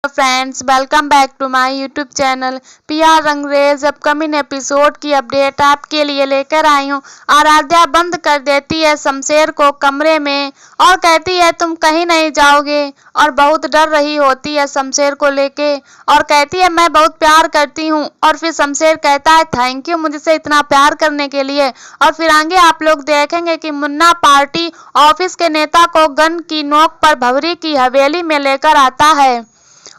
Friends, welcome back to my YouTube channel PR Rangrez. Upcoming episode की update आपके लिए लेकर आई हूँ। आराध्या बंद कर देती है शमशेर को कमरे में और कहती है तुम कहीं नहीं जाओगे, और बहुत डर रही होती है शमशेर को लेके और कहती है मैं बहुत प्यार करती हूँ। और फिर शमशेर कहता है थैंक यू मुझसे इतना प्यार करने के लिए। और फिर आगे आप लोग देखेंगे कि मुन्ना पार्टी ऑफिस के नेता को गन की नोक पर भंवरी की हवेली में लेकर आता है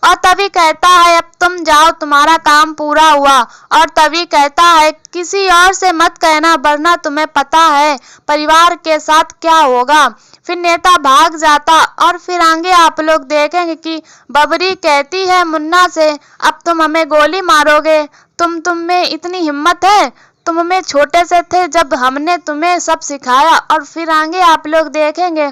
और तभी कहता है अब तुम जाओ, तुम्हारा काम पूरा हुआ। और तभी कहता है किसी और से मत कहना वरना तुम्हें पता है परिवार के साथ क्या होगा। फिर नेता भाग जाता और फिर आगे आप लोग देखेंगे कि बबरी कहती है मुन्ना से अब तुम हमें गोली मारोगे, तुम में इतनी हिम्मत है, तुम में छोटे से थे जब हमने तुम्हें सब सिखाया। और फिर आगे आप लोग देखेंगे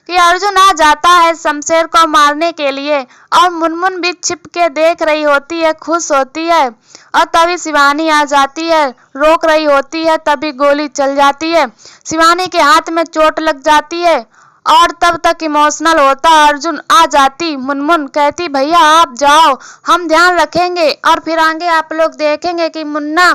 कि अर्जुन आ जाता है शमशेर को मारने के लिए और मुनमुन भी छिप के देख रही होती है, खुश होती है। और तभी शिवानी आ जाती है, रोक रही होती है, तभी गोली चल जाती है। शिवानी के हाथ में चोट लग जाती है और तब तक इमोशनल होता अर्जुन। आ जाती मुनमुन कहती भैया आप जाओ, हम ध्यान रखेंगे। और फिर आगे आप लोग देखेंगे कि मुन्ना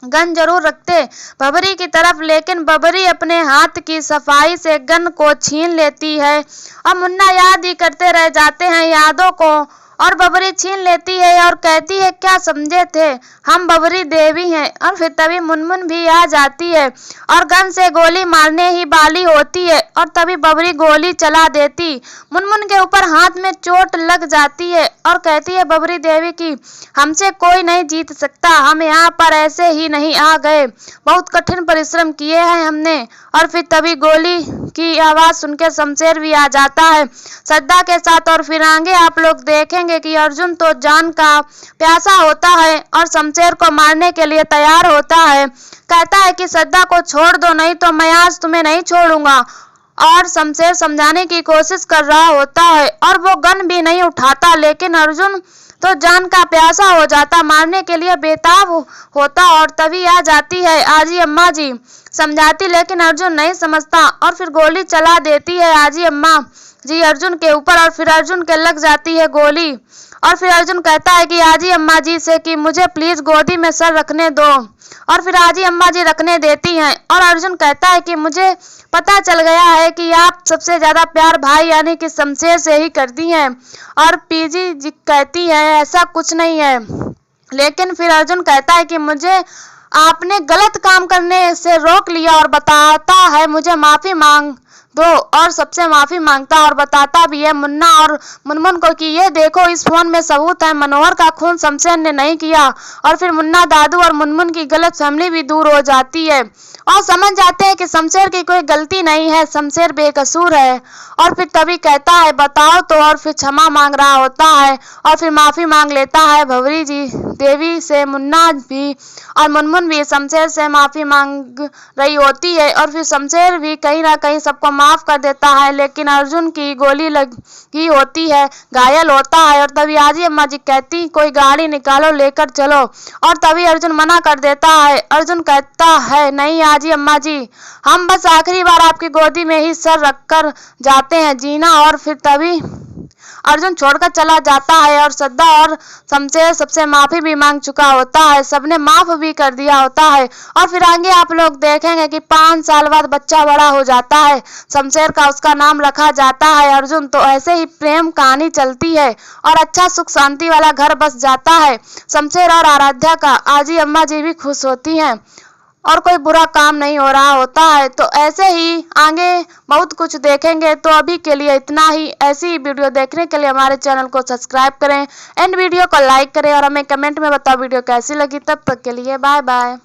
गन जरूर रखते बबरी की तरफ, लेकिन बबरी अपने हाथ की सफाई से गन को छीन लेती है और मुन्ना याद ही करते रह जाते हैं यादों को। और बबरी छीन लेती है और कहती है क्या समझे थे हम बबरी देवी हैं। और फिर तभी मुनमुन भी आ जाती है और गन से गोली मारने ही वाली होती है और तभी बबरी गोली चला देती। मुनमुन के ऊपर हाथ में चोट लग जाती है और कहती है बबरी देवी की हमसे कोई नहीं जीत सकता, हम यहाँ पर ऐसे ही नहीं आ गए, बहुत कठिन परिश्रम किए हैं हमने। और फिर तभी गोली की आवाज सुनकर शमशेर भी आ जाता है श्रद्धा के साथ। और फिर आगे आप लोग देखेंगे कि अर्जुन तो जान का प्यासा होता है और शमशेर को मारने के लिए तैयार होता है। कहता है कि श्रद्धा को छोड़ दो नहीं तो मैं आज तुम्हें नहीं छोड़ूंगा। और शमशेर समझाने की कोशिश कर रहा होता है और वो गन भी नहीं उठाता, लेकिन अर्जुन तो जान का प्यासा हो जाता, मारने के लिए बेताब होता। और तभी आ जाती है आजी अम्मा जी, समझाती लेकिन अर्जुन नहीं समझता और फिर गोली चला देती है आजी अम्मा जी अर्जुन के ऊपर और फिर अर्जुन के लग जाती है गोली। और फिर अर्जुन कहता है कि आजी अम्मा जी से कि मुझे प्लीज गोदी में सर रखने दो। और फिर आजी अम्मा जी रखने देती हैं और अर्जुन कहता है कि मुझे पता चल गया है कि आप सबसे ज्यादा प्यार भाई यानी कि शमशेर से ही करती हैं। और पीजी जी कहती है ऐसा कुछ नहीं है, लेकिन फिर अर्जुन कहता है कि मुझे आपने गलत काम करने से रोक लिया और बताता है मुझे माफी मांग दो। और सबसे माफी मांगता और बताता भी है मुन्ना और मुनमुन को कि ये देखो इस फोन में सबूत है, मनोहर का खून शमशेर ने नहीं किया। और फिर मुन्ना दादू और मुनमुन की गलत फैमिली भी दूर हो जाती है और समझ जाते हैं कि शमशेर की कोई गलती नहीं है, शमशेर बेकसूर है। और फिर तभी कहता है बताओ तो, और फिर क्षमा मांग रहा होता है और फिर माफी मांग लेता है भंवरी जी देवी से। मुन्ना भी और मुनमुन भी शमशेर से माफी मांग रही होती है और फिर शमशेर भी कहीं ना कहीं सबको माफ कर देता है, लेकिन अर्जुन की गोली लगी होती है, घायल होता है। और तभी आजी अम्मा जी कहती कोई गाड़ी निकालो लेकर चलो, और तभी अर्जुन मना कर देता है। अर्जुन कहता है नहीं आजी अम्मा जी, हम बस आखिरी बार आपकी गोदी में ही सर रखकर जाते हैं जीना। और फिर तभी अर्जुन छोड़कर चला जाता है और श्रद्धा और शमशेर सबसे माफी भी मांग चुका होता है, सबने माफ भी कर दिया होता है। और फिर आगे आप लोग देखेंगे कि 5 साल बाद बच्चा बड़ा हो जाता है शमशेर का, उसका नाम रखा जाता है अर्जुन। तो ऐसे ही प्रेम कहानी चलती है और अच्छा सुख शांति वाला घर बस जाता है शमशेर और आराध्या का। आजी अम्मा जी भी खुश होती हैं और कोई बुरा काम नहीं हो रहा होता है। तो ऐसे ही आगे बहुत कुछ देखेंगे। तो अभी के लिए इतना ही। ऐसी ही वीडियो देखने के लिए हमारे चैनल को सब्सक्राइब करें एंड वीडियो को लाइक करें और हमें कमेंट में बताओ वीडियो कैसी लगी। तब तक के लिए बाय बाय।